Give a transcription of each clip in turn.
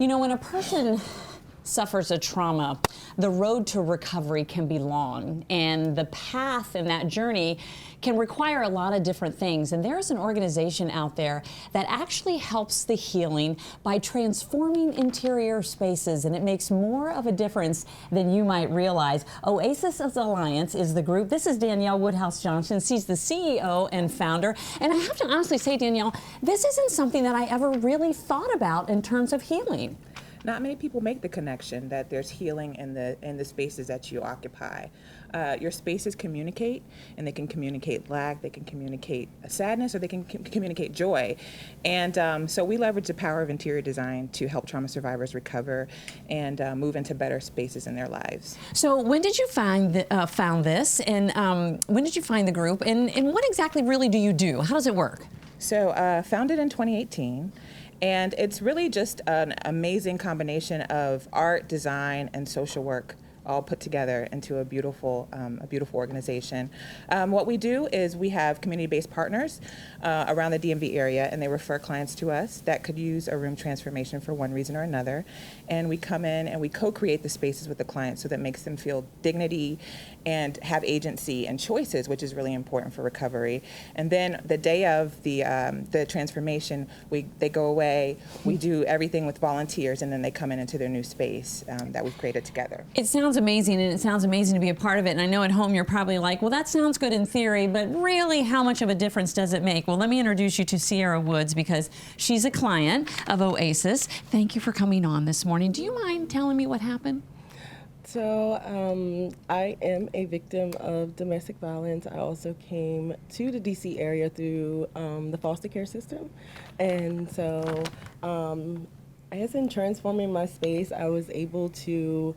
You know, when a person suffers a trauma, the road to recovery can be long, and the path in that journey can require a lot of different things. And there's an organization out there that actually helps the healing by transforming interior spaces, and it makes more of a difference than you might realize. Oasis Alliance is the group. This is Danielle Woodhouse Johnson. She's the CEO and founder. And I have to honestly say, Danielle, this isn't something that I ever really thought about in terms of healing. Not many people make the connection that there's healing in the spaces that you occupy. Your spaces communicate, and they can communicate lack, they can communicate sadness, or they can communicate joy. And so we leverage the power of interior design to help trauma survivors recover and move into better spaces in their lives. So when did you found this, and when did you find the group, and what exactly really do you do? How does it work? So founded in 2018. And it's really just an amazing combination of art, design, and social work all put together into a beautiful organization. What we do is we have community-based partners around the DMV area, and they refer clients to us that could use a room transformation for one reason or another. And we come in and we co-create the spaces with the client so that makes them feel dignity and have agency and choices, which is really important for recovery. And then the day of the transformation, they go away, we do everything with volunteers, and then they come into their new space that we've created together. It sounds amazing, and it sounds amazing to be a part of it. And I know at home you're probably like, well, that sounds good in theory, but really, how much of a difference does it make? Well, let me introduce you to Sierra Woods, because she's a client of Oasis. Thank you for coming on this morning. Do you mind telling me what happened? So I am a victim of domestic violence. I also came to the DC area through the foster care system. And so as in transforming my space, I was able to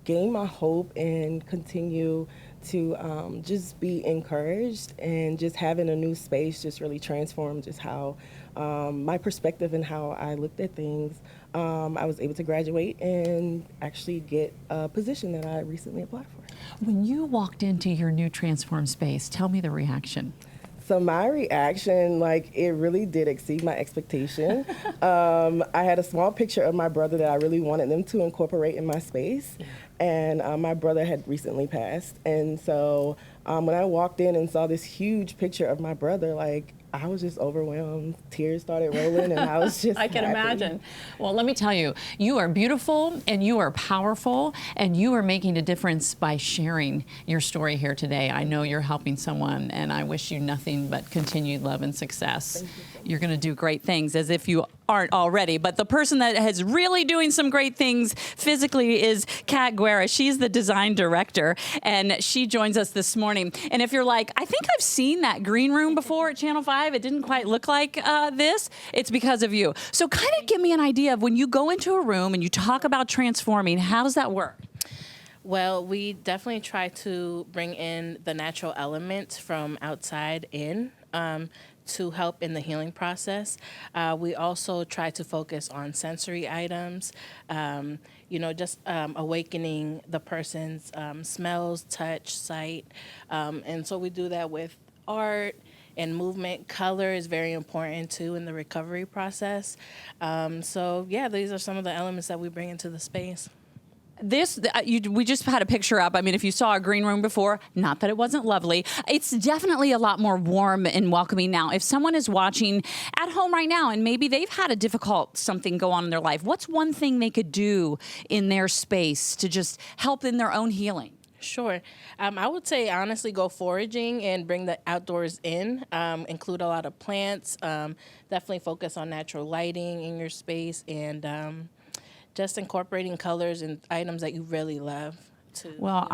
gain my hope and continue to just be encouraged, and just having a new space just really transformed just how my perspective and how I looked at things. I was able to graduate and actually get a position that I recently applied for. When you walked into your new transformed space, tell me the reaction. So my reaction, it really did exceed my expectation. I had a small picture of my brother that I really wanted them to incorporate in my space. And my brother had recently passed. And so when I walked in and saw this huge picture of my brother, I was just overwhelmed. Tears started rolling, and I was just I can happy. imagine. Well, let me tell you, you are beautiful, and you are powerful, and you are making a difference by sharing your story here today. I know you're helping someone, and I wish you nothing but continued love and success. Thank you so much. You're going to do great things, as if you aren't already. But the person that is really doing some great things physically is Kat Guerra. She's the design director, and she joins us this morning. And if you're like, I think I've seen that green room before at Channel 5, it didn't quite look like this, it's because of you. So kind of give me an idea of when you go into a room and you talk about transforming, how does that work? Well, we definitely try to bring in the natural elements from outside in to help in the healing process. We also try to focus on sensory items, just awakening the person's smells, touch, sight. And so we do that with art and movement. Color is very important too in the recovery process. So yeah, these are some of the elements that we bring into the space. We just had a picture up. I mean, if you saw a green room before, not that it wasn't lovely, it's definitely a lot more warm and welcoming now. If someone is watching at home right now and maybe they've had a difficult something go on in their life, what's one thing they could do in their space to just help in their own healing? Sure. I would say, honestly, go foraging and bring the outdoors in. Include a lot of plants. Definitely focus on natural lighting in your space, and just incorporating colors and items that you really love. Well,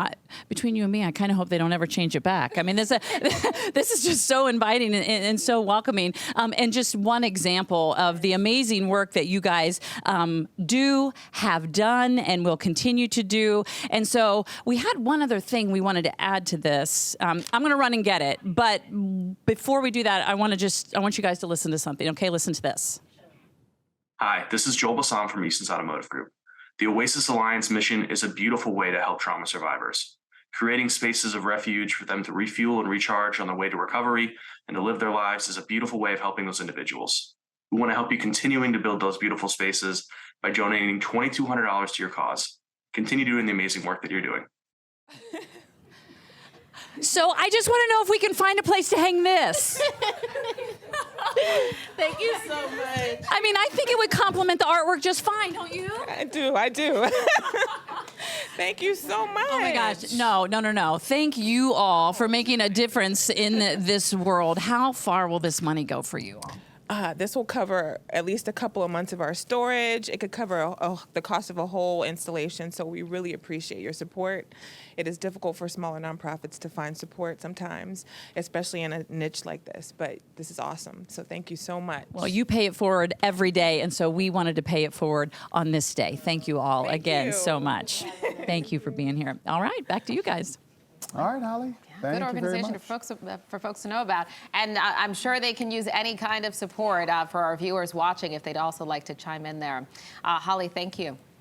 between you and me, I kind of hope they don't ever change it back. I mean, this is just so inviting and so welcoming. And just one example of the amazing work that you guys have done, and will continue to do. And so we had one other thing we wanted to add to this. I'm going to run and get it. But before we do that, I want you guys to listen to something. Okay, listen to this. Hi, this is Joel Bassam from Easton's Automotive Group. The Oasis Alliance mission is a beautiful way to help trauma survivors, creating spaces of refuge for them to refuel and recharge on their way to recovery and to live their lives is a beautiful way of helping those individuals. We want to help you continuing to build those beautiful spaces by donating $2,200 to your cause. Continue doing the amazing work that you're doing. So I just want to know if we can find a place to hang this. Thank you so much. I mean, I think it would complement the artwork just fine, don't you? I do. Thank you so much. Oh my gosh, no. Thank you all for making a difference in this world. How far will this money go for you all? This will cover at least a couple of months of our storage. It could cover the cost of a whole installation, so we really appreciate your support. It is difficult for smaller nonprofits to find support sometimes, especially in a niche like this, but this is awesome, so thank you so much. Well, you pay it forward every day, and so we wanted to pay it forward on this day. Thank you all again so much. Thank you for being here. All right, back to you guys. All right, Holly. Thank Good you very organization much. for folks to know about. And I'm sure they can use any kind of support for our viewers watching if they'd also like to chime in there. Holly, thank you.